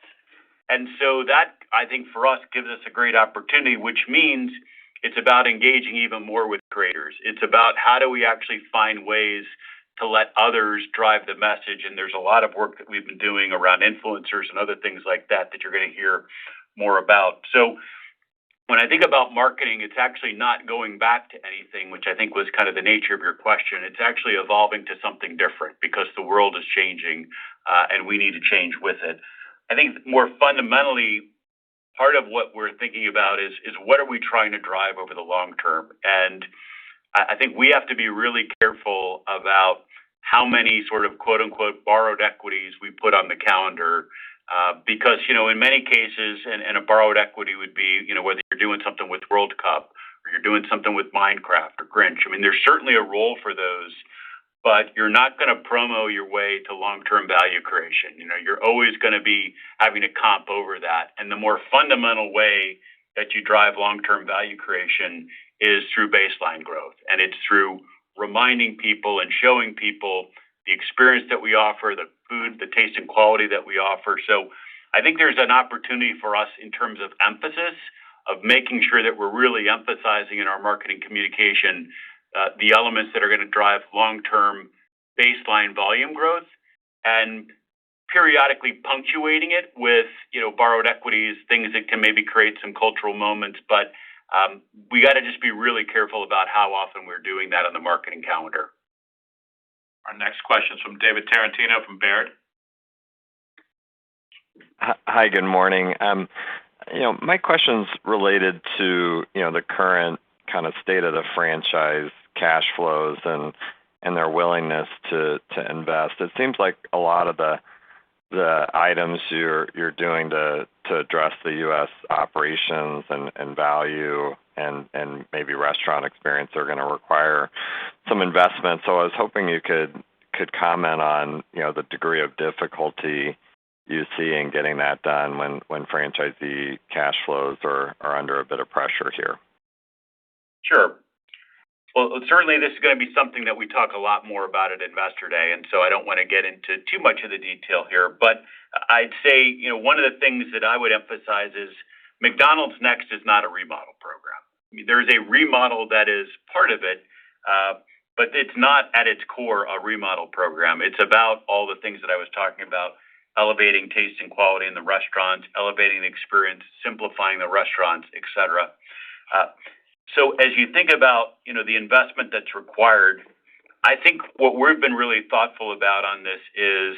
And so that, I think, for us, gives us a great opportunity, which means it's about engaging even more with creators. It's about how do we actually find ways to let others drive the message. And there's a lot of work that we've been doing around influencers and other things like that you're going to hear more about. So when I think about marketing, it's actually not going back to anything, which I think was kind of the nature of your question. It's actually evolving to something different because the world is changing and we need to change with it. I think more fundamentally, part of what we're thinking about is what are we trying to drive over the long term? And I think we have to be really careful about how many sort of quote unquote borrowed equities we put on the calendar. Because, in many cases, and a borrowed equity would be, whether you're doing something with World Cup or you're doing something with Minecraft or Grinch. I mean, there's certainly a role for those, but you're not going to promo your way to long-term value creation. You're always going to be having to comp over that. And the more fundamental way that you drive long-term value creation is through baseline growth. And it's through reminding people and showing people the experience that we offer, the food, the taste and quality that we offer. So I think there's an opportunity for us in terms of emphasis of making sure that we're really emphasizing in our marketing communication the elements that are going to drive long-term baseline volume growth and periodically punctuating it with, borrowed equities, things that can maybe create some cultural moments. But we got to just be really careful about how often we're doing that on the marketing calendar. Our next question is from David Tarantino from Baird. Hi, good morning. My question's related to, the current kind of state of the franchise cash flows and their willingness to invest. It seems like a lot of the items you're doing to address the U.S. operations and value and maybe restaurant experience are going to require some investment. So I was hoping you could comment on, the degree of difficulty you see in getting that done when franchisee cash flows are under a bit of pressure here. Sure. Well, certainly this is going to be something that we talk a lot more about at Investor Day, and so I don't want to get into too much of the detail here. But I'd say, one of the things that I would emphasize is McDonald's Next is not a remodel program. I mean, there is a remodel that is part of it, but it's not at its core a remodel program. It's about all the things that I was talking about, elevating taste and quality in the restaurants, elevating the experience, simplifying the restaurants, et cetera. So as you think about, the investment that's required, I think what we've been really thoughtful about on this is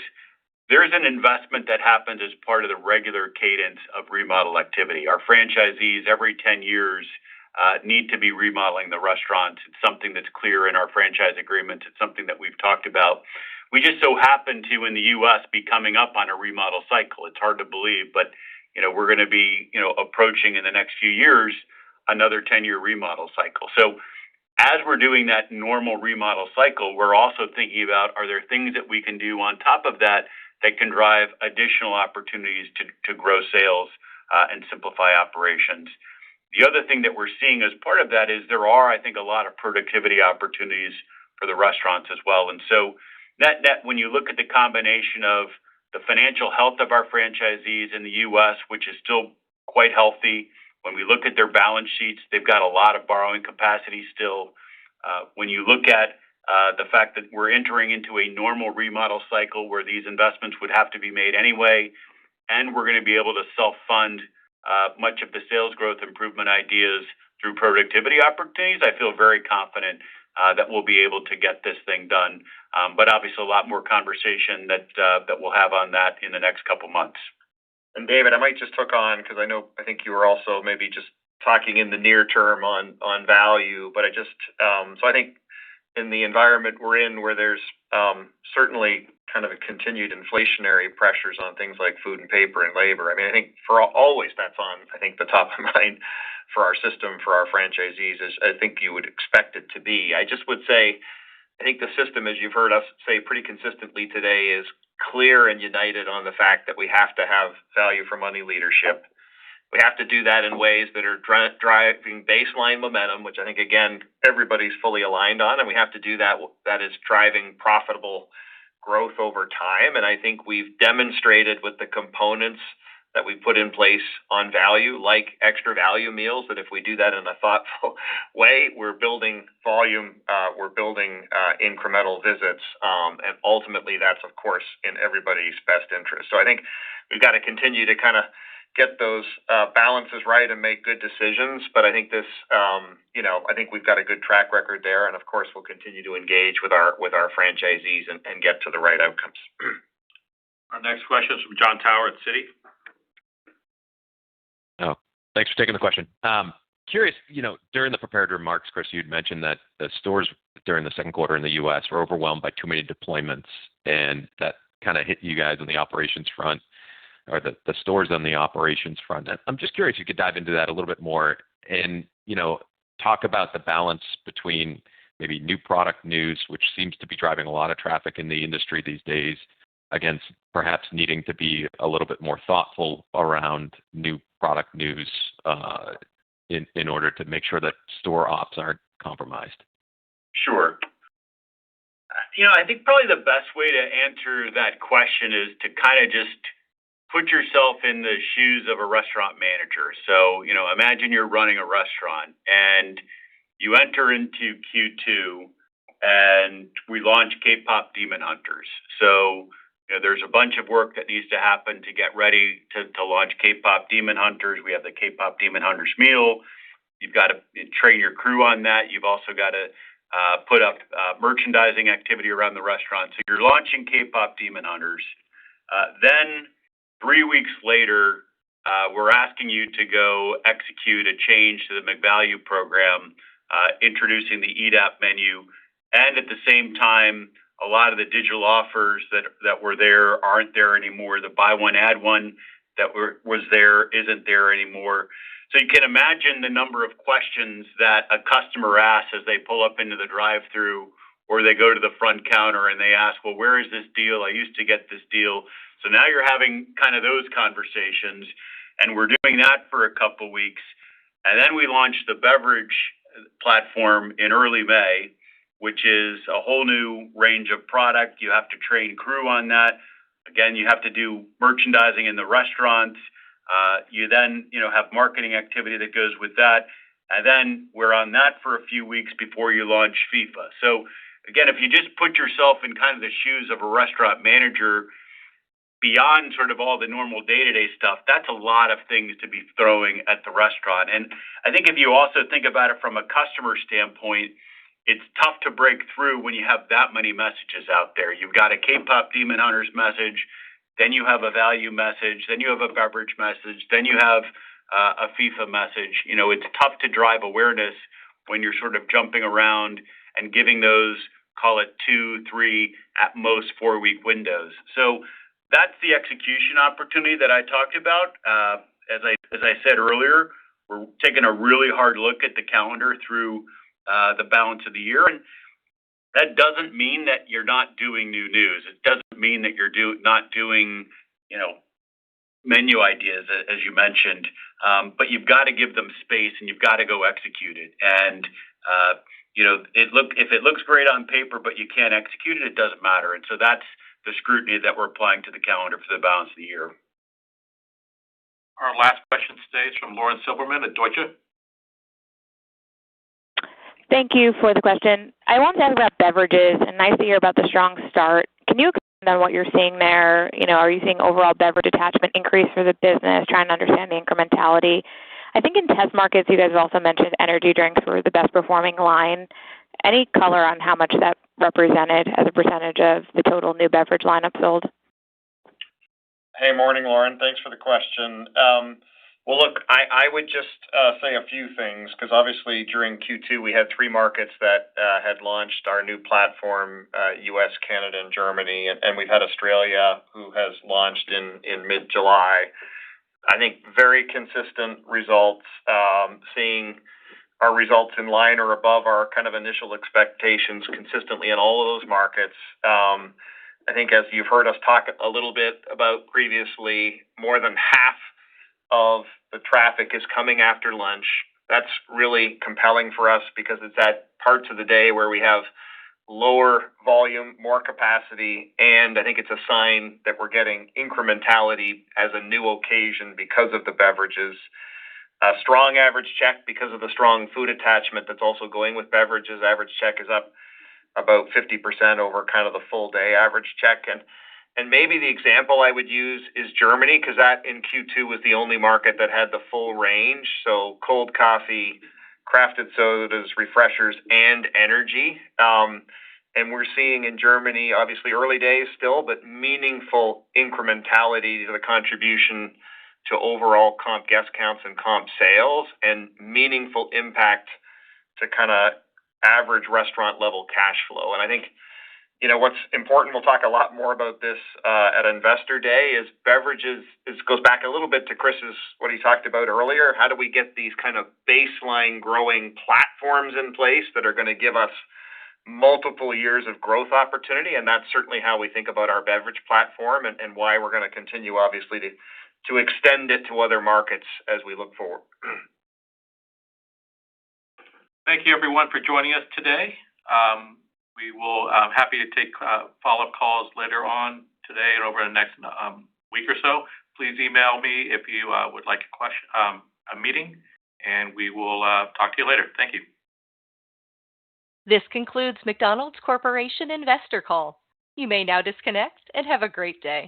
there's an investment that happens as part of the regular cadence of remodel activity. Our franchisees every 10 years need to be remodeling the restaurants. It's something that's clear in our franchise agreements. It's something that we've talked about. We just so happen to, in the U.S., be coming up on a remodel cycle. It's hard to believe, but, we're going to be, approaching in the next few years another 10-year remodel cycle. So as we're doing that normal remodel cycle, we're also thinking about, are there things that we can do on top of that can drive additional opportunities to grow sales and simplify operations? The other thing that we're seeing as part of that is there are, I think, a lot of productivity opportunities for the restaurants as well. And so net, when you look at the combination of the financial health of our franchisees in the U.S., which is still quite healthy, when we look at their balance sheets, they've got a lot of borrowing capacity still. When you look at the fact that we're entering into a normal remodel cycle where these investments would have to be made anyway, and we're going to be able to self-fund much of the sales growth improvement ideas through productivity opportunities, I feel very confident that we'll be able to get this thing done. But obviously a lot more conversation that we'll have on that in the next couple months. And David, I might just hook on because I think you were also maybe just talking in the near term on value, but so I think in the environment we're in where there's certainly kind of a continued inflationary pressures on things like food and paper and labor. I mean, I think for always that's on, I think, the top of mind for our system, for our franchisees, as I think you would expect it to be. I just would say, I think the system, as you've heard us say pretty consistently today, is clear and united on the fact that we have to have value for money leadership. We have to do that in ways that are driving baseline momentum, which I think, again, everybody's fully aligned on, and we have to do that is driving profitable growth over time. And I think we've demonstrated with the components that we put in place on value, like extra value meals, that if we do that in a thoughtful way, we're building volume, we're building incremental visits, and ultimately that's, of course, in everybody's best interest. So I think we've got to continue to kind of get those balances right and make good decisions. But I think this, I think we've got a good track record there, and of course we'll continue to engage with our franchisees and get to the right outcomes. Our next question is from Jon Tower at Citi. Oh, thanks for taking the question. Curious, during the prepared remarks, Chris, you'd mentioned that the stores during the second quarter in the U.S. were overwhelmed by too many deployments, and that kind of hit you guys on the operations front, or the stores on the operations front. I'm just curious if you could dive into that a little bit more and, talk about the balance between maybe new product news, which seems to be driving a lot of traffic in the industry these days, against perhaps needing to be a little bit more thoughtful around new product news in order to make sure that store ops aren't compromised. Sure. I think probably the best way to answer that question is to kind of just put yourself in the shoes of a restaurant manager. So, imagine you're running a restaurant and you enter into Q2 and we launch K-Pop Demon Hunters. So, there's a bunch of work that needs to happen to get ready to launch K-Pop Demon Hunters. We have the K-Pop Demon Hunters meal. You've got to train your crew on that. You've also got to put up merchandising activity around the restaurant. So you're launching K-Pop Demon Hunters. Then 3 weeks later, we're asking you to go execute a change to the McValue program, introducing the EDAP menu, and at the same time, a lot of the digital offers that were there aren't there anymore. The buy one, add one that was there isn't there anymore. So you can imagine the number of questions that a customer asks as they pull up into the drive-thru, or they go to the front counter and they ask, well, where is this deal? I used to get this deal. So now you're having kind of those conversations, and we're doing that for a couple weeks. And then we launched the beverage platform in early May, which is a whole new range of product. You have to train crew on that. Again, you have to do merchandising in the restaurants. You then, have marketing activity that goes with that. And then we're on that for a few weeks before you launch FIFA. So again, if you just put yourself in kind of the shoes of a restaurant manager, beyond sort of all the normal day-to-day stuff, that's a lot of things to be throwing at the restaurant. And I think if you also think about it from a customer standpoint, it's tough to break through when you have that many messages out there. You've got a K-Pop Demon Hunters message, then you have a value message, then you have a beverage message, then you have a FIFA message. It's tough to drive awareness when you're sort of jumping around and giving those, call it 2, 3, at most 4-week windows. So that's the execution opportunity that I talked about. As I said earlier, we're taking a really hard look at the calendar through the balance of the year, and that doesn't mean that you're not doing new news. It doesn't mean that you're not doing, menu ideas, as you mentioned. But you've got to give them space, and you've got to go execute it. And if it looks great on paper, but you can't execute it, it doesn't matter. And so that's the scrutiny that we're applying to the calendar for the balance of the year. Our last question today is from Lauren Silberman at Deutsche. Thank you for the question. I wanted to ask about beverages, and nice to hear about the strong start. Can you expand on what you're seeing there? Are you seeing overall beverage attachment increase for the business, trying to understand the incrementality? I think in test markets, you guys have also mentioned energy drinks were the best performing line. Any color on how much that represented as a percentage of the total new beverage lineup sold? Hey, morning, Lauren. Thanks for the question. Well, look, I would just say a few things, because obviously during Q2 we had 3 markets that had launched our new platform, U.S., Canada, and Germany, and we've had Australia, who has launched in mid-July. I think very consistent results, seeing our results in line or above our kind of initial expectations consistently in all of those markets. I think as you've heard us talk a little bit about previously, more than half of the traffic is coming after lunch. That's really compelling for us because it's at parts of the day where we have lower volume, more capacity, and I think it's a sign that we're getting incrementality as a new occasion because of the beverages. A strong average check because of the strong food attachment that's also going with beverages. Average check is up about 50% over kind of the full day average check. And maybe the example I would use is Germany, because that in Q2 was the only market that had the full range. So cold coffee, crafted sodas, refreshers, and energy. And we're seeing in Germany, obviously early days still, but meaningful incrementality to the contribution to overall comp guest counts and comp sales, and meaningful impact to kind of average restaurant level cash flow. And I think, what's important, we'll talk a lot more about this at Investor Day, is beverages. This goes back a little bit to Chris's, what he talked about earlier. How do we get these kind of baseline growing platforms in place that are going to give us multiple years of growth opportunity? And that's certainly how we think about our beverage platform, and why we're going to continue, obviously, to extend it to other markets as we look forward. Thank you, everyone, for joining us today. We will happy to take follow-up calls later on today and over the next week or so. Please email me if you would like a meeting, and we will talk to you later. Thank you. This concludes McDonald's Corporation Investor Call. You may now disconnect and have a great day.